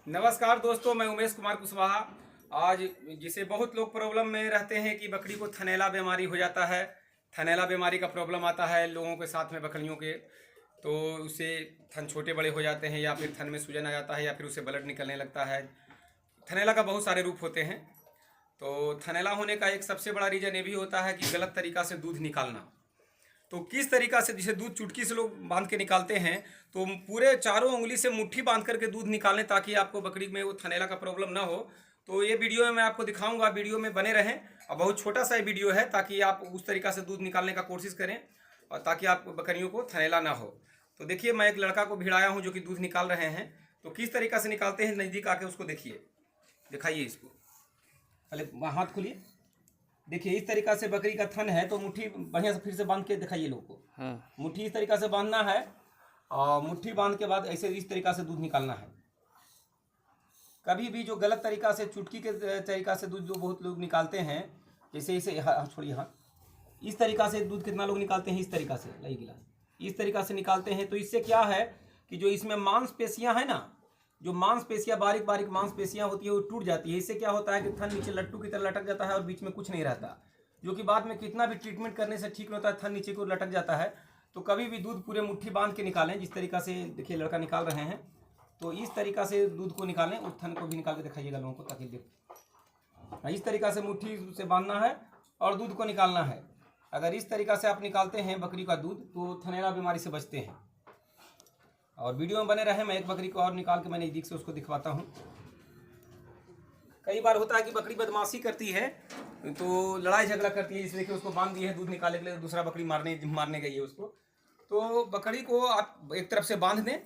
नमस्कार दोस्तों, मैं उमेश कुमार कुशवाहा। आज जिसे बहुत लोग प्रॉब्लम में रहते हैं कि बकरी को थनैला बीमारी हो जाता है। थनैला बीमारी का प्रॉब्लम आता है लोगों के साथ में, बकरियों के। तो उससे थन छोटे बड़े हो जाते हैं, या फिर थन में सूजन आ जाता है, या फिर उससे ब्लड निकलने लगता है। थनैला का बहुत सारे रूप होते हैं। तो थनैला होने का एक सबसे बड़ा रीज़न ये भी होता है कि गलत तरीका से दूध निकालना। तो किस तरीका से, जैसे दूध चुटकी से लोग बांध के निकालते हैं, तो पूरे चारों उंगली से मुट्ठी बांध करके दूध निकालें ताकि आपको बकरी में वो थनैला का प्रॉब्लम ना हो। तो ये वीडियो में मैं आपको दिखाऊंगा, वीडियो में बने रहें। और बहुत छोटा सा वीडियो है ताकि आप उस तरीका से दूध निकालने का कोशिश करें और ताकि आप बकरियों को थनैला ना हो। तो देखिए, मैं एक लड़का को भिड़ाया हूँ जो कि दूध निकाल रहे हैं। तो किस तरीका से निकालते हैं, नज़दीक आके उसको देखिए, दिखाइए इसको। पहले हाथ खोलिए, देखिए इस तरीका से बकरी का थन है। तो मुट्ठी बढ़िया से फिर से बांध के दिखाइए लोग को। मुट्ठी इस तरीका से बांधना है और मुट्ठी बांध के बाद ऐसे इस तरीका से दूध निकालना है। कभी भी जो गलत तरीका से चुटकी के तरीका से दूध जो बहुत लोग निकालते हैं, जैसे इसे छोड़िए हाथ, इस तरीका से दूध कितना लोग निकालते हैं, इस तरीका से लाई गिलास इस तरीका से निकालते हैं। तो इससे क्या है कि जो इसमें मांसपेशियां है ना, जो मांसपेशियां बारीक बारीक मांसपेशियां होती है वो टूट जाती है। इससे क्या होता है कि थन नीचे लट्टू की तरह लटक जाता है और बीच में कुछ नहीं रहता, जो कि बाद में कितना भी ट्रीटमेंट करने से ठीक नहीं होता है, थन नीचे को लटक जाता है। तो कभी भी दूध पूरे मुट्ठी बांध के निकालें, जिस तरीका से देखिए लड़का निकाल रहे हैं। तो इस तरीका से दूध को निकालें, उस थन को भी निकाल के दिखाइएगा लोगों को ताकि देख। इस तरीका से मुट्ठी से बांधना है और दूध को निकालना है। अगर इस तरीका से आप निकालते हैं बकरी का दूध तो थनैला बीमारी से बचते हैं। और वीडियो में बने रहे, मैं एक बकरी को और निकाल के मैं नज़दीक से उसको दिखवाता हूँ। कई बार होता है कि बकरी बदमाशी करती है, तो लड़ाई झगड़ा करती है, इसलिए कि उसको बांध दिए है दूध निकालने के लिए, दूसरा बकरी मारने गई है उसको। तो बकरी को आप एक तरफ से बांध दें।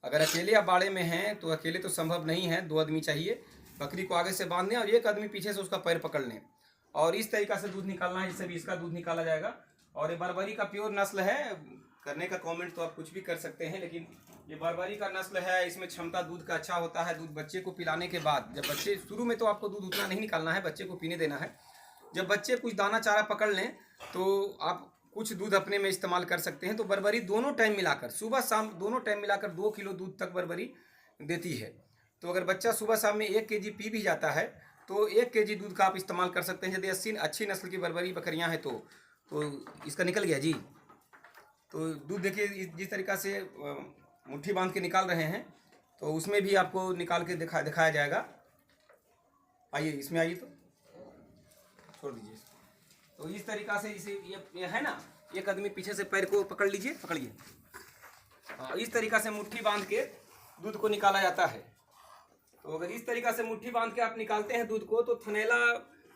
अगर अकेले आप बाड़े में हैं तो अकेले तो संभव नहीं है, 2 आदमी चाहिए। बकरी को आगे से बांध दें और एक आदमी पीछे से उसका पैर पकड़ लें और इस तरीका से दूध निकालना है। इससे भी इसका दूध निकाला जाएगा। और ये बर्बरी का प्योर नस्ल है। करने का कमेंट तो आप कुछ भी कर सकते हैं, लेकिन ये बर्बरी का नस्ल है। इसमें क्षमता दूध का अच्छा होता है। दूध बच्चे को पिलाने के बाद, जब बच्चे शुरू में तो आपको दूध उतना नहीं निकालना है, बच्चे को पीने देना है। जब बच्चे कुछ दाना चारा पकड़ लें तो आप कुछ दूध अपने में इस्तेमाल कर सकते हैं। तो बर्बरी दोनों टाइम मिलाकर, सुबह शाम दोनों टाइम मिलाकर 2 किलो दूध तक बर्बरी देती है। तो अगर बच्चा सुबह शाम में 1 केजी पी भी जाता है तो 1 केजी दूध का आप इस्तेमाल कर सकते हैं। यदि 80 अच्छी नस्ल की बर्बरी बकरियां हैं तो इसका निकल गया जी। तो दूध देखिए जिस तरीका से मुट्ठी बांध के निकाल रहे हैं, तो उसमें भी आपको निकाल के दिखाया जाएगा। आइए इसमें आइए, तो छोड़ दीजिए। तो इस तरीका से इसे ये है ना, एक आदमी पीछे से पैर को पकड़ लीजिए, पकड़िए। इस तरीका से मुट्ठी बांध के दूध को निकाला जाता है। तो अगर इस तरीका से मुट्ठी बांध के आप निकालते हैं दूध को, तो थनैला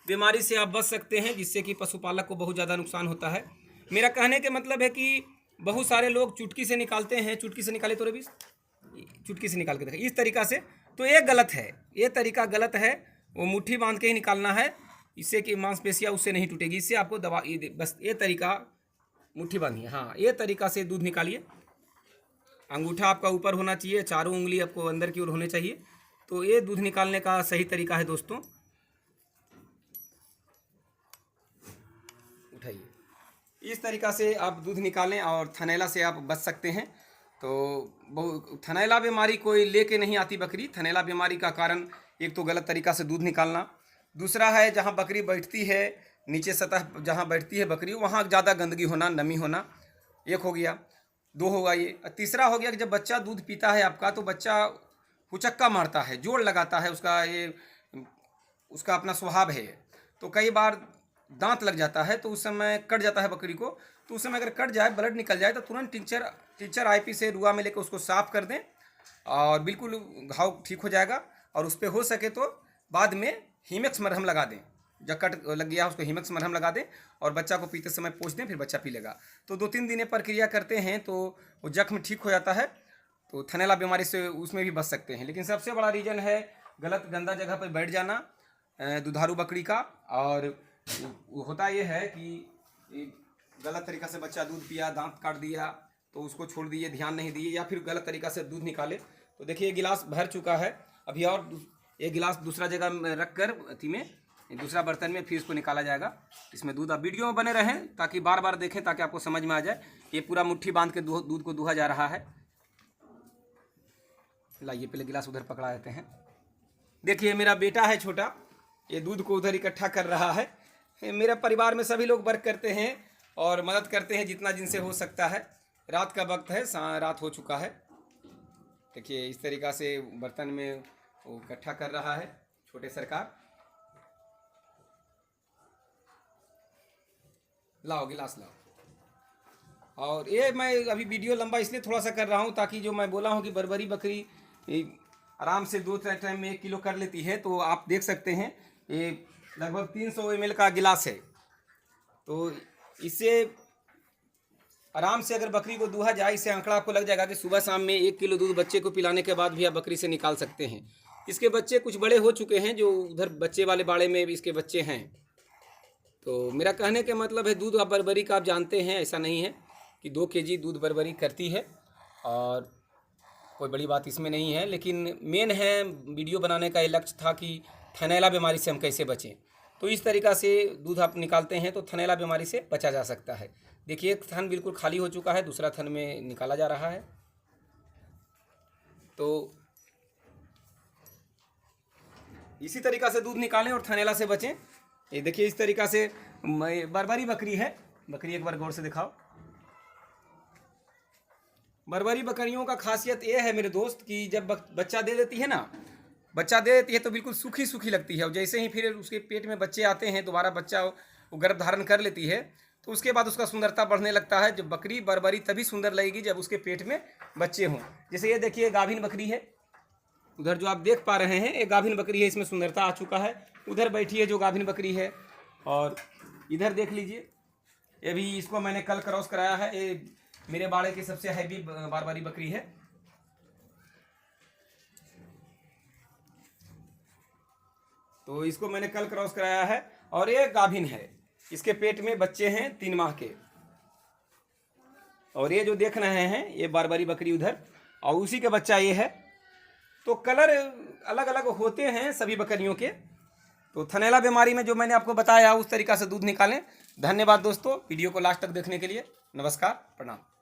बीमारी से आप बच सकते हैं, जिससे कि पशुपालक को बहुत ज़्यादा नुकसान होता है। मेरा कहने के मतलब है कि बहुत सारे लोग चुटकी से निकालते हैं। चुटकी से निकाले तो रवि, चुटकी से निकाल के देखा इस तरीका से, तो ये गलत है। ये तरीका गलत है। वो मुट्ठी बांध के ही निकालना है, इससे कि मांसपेशियाँ उससे नहीं टूटेगी। इससे आपको दवा, बस ये तरीका मुट्ठी बांधिए। हाँ, ये तरीका से दूध निकालिए। अंगूठा आपका ऊपर होना चाहिए, चारों उंगली आपको अंदर की ओर होने चाहिए। तो ये दूध निकालने का सही तरीका है दोस्तों। उठाइए, इस तरीका से आप दूध निकालें और थनैला से आप बच सकते हैं। तो थनैला बीमारी कोई लेके नहीं आती बकरी। थनैला बीमारी का कारण एक तो गलत तरीका से दूध निकालना, दूसरा है जहाँ बकरी बैठती है, नीचे सतह जहाँ बैठती है बकरी, वहाँ ज़्यादा गंदगी होना, नमी होना, एक हो गया। 2 होगा ये। तीसरा हो गया कि जब बच्चा दूध पीता है आपका, तो बच्चा हुचक्का मारता है, जोड़ लगाता है। उसका अपना स्वभाव है। तो कई बार दांत लग जाता है, तो उस समय कट जाता है बकरी को। तो उस समय अगर कट जाए, ब्लड निकल जाए, तो तुरंत टिंचर आईपी से रुआ में लेकर उसको साफ कर दें और बिल्कुल घाव ठीक हो जाएगा। और उस पर हो सके तो बाद में हीमेक्स मरहम लगा दें। जब कट लग गया उसको हीमेक्स मरहम लगा दें और बच्चा को पीते समय पोंछ दें, फिर बच्चा पी लेगा। तो 2-3 दिन प्रक्रिया करते हैं तो वो जख्म ठीक हो जाता है। तो थनैला बीमारी से उसमें भी बच सकते हैं। लेकिन सबसे बड़ा रीज़न है गलत गंदा जगह पर बैठ जाना दुधारू बकरी का। और होता ये है कि गलत तरीका से बच्चा दूध पिया, दांत काट दिया, तो उसको छोड़ दिए, ध्यान नहीं दिए, या फिर गलत तरीका से दूध निकाले। तो देखिए ये गिलास भर चुका है, अभी और एक गिलास दूसरा जगह में रख कर अथी में दूसरा बर्तन में फिर इसको निकाला जाएगा। इसमें दूध, आप वीडियो में बने रहें ताकि बार बार देखें, ताकि आपको समझ में आ जाए। ये पूरा मुट्ठी बांध के दूध को दूहा जा रहा है। लाइए पहले गिलास उधर पकड़ा देते हैं। देखिए मेरा बेटा है छोटा, ये दूध को उधर इकट्ठा कर रहा है। मेरा परिवार में सभी लोग वर्क करते हैं और मदद करते हैं जितना जिनसे हो सकता है। रात का वक्त है, रात हो चुका है। देखिए इस तरीक़ा से बर्तन में वो इकट्ठा कर रहा है छोटे सरकार। लाओ गिलास लाओ। और ये मैं अभी वीडियो लंबा इसलिए थोड़ा सा कर रहा हूँ ताकि जो मैं बोला हूँ कि बर्बरी बकरी आराम से 2 टाइम में 1 किलो कर लेती है, तो आप देख सकते हैं ये लगभग 300 ml का गिलास है। तो इससे आराम से अगर बकरी को दूहा जाए, इससे आंकड़ा आपको लग जाएगा कि सुबह शाम में 1 किलो दूध बच्चे को पिलाने के बाद भी आप बकरी से निकाल सकते हैं। इसके बच्चे कुछ बड़े हो चुके हैं, जो उधर बच्चे वाले बाड़े में भी इसके बच्चे हैं। तो मेरा कहने का मतलब है दूध आप बर्बरी का आप जानते हैं, ऐसा नहीं है कि 2 kg दूध बर्बरी करती है और कोई बड़ी बात इसमें नहीं है। लेकिन मेन है वीडियो बनाने का ये लक्ष्य था कि थनैला बीमारी से हम कैसे बचें। तो इस तरीक़ा से दूध आप निकालते हैं तो थनैला बीमारी से बचा जा सकता है। देखिए एक थन बिल्कुल खाली हो चुका है, दूसरा थन में निकाला जा रहा है। तो इसी तरीक़ा से दूध निकालें और थनैला से बचें। ये देखिए इस तरीक़ा से बर्बरी बकरी है। बकरी एक बार गौर से दिखाओ। बर्बरी बकरियों का खासियत ये है मेरे दोस्त कि जब बच्चा दे देती है ना, बच्चा दे देती है तो बिल्कुल सूखी सूखी लगती है। और जैसे ही फिर उसके पेट में बच्चे आते हैं, दोबारा बच्चा वो गर्भ धारण कर लेती है, तो उसके बाद उसका सुंदरता बढ़ने लगता है। जब बकरी बर्बरी तभी सुंदर लगेगी जब उसके पेट में बच्चे हों। जैसे ये देखिए गाभिन बकरी है, उधर जो आप देख पा रहे हैं ये गाभिन बकरी है, इसमें सुंदरता आ चुका है। उधर बैठी है जो गाभिन बकरी है, और इधर देख लीजिए ये भी, इसको मैंने कल क्रॉस कराया है। ये मेरे बाड़े की सबसे हैवी बर्बरी बकरी है। तो इसको मैंने कल क्रॉस कराया है और ये गाभिन है, इसके पेट में बच्चे हैं 3 माह के। और ये जो देख रहे हैं ये बर्बरी बकरी उधर, और उसी का बच्चा ये है। तो कलर अलग अलग होते हैं सभी बकरियों के। तो थनैला बीमारी में जो मैंने आपको बताया उस तरीक़ा से दूध निकालें। धन्यवाद दोस्तों वीडियो को लास्ट तक देखने के लिए। नमस्कार, प्रणाम।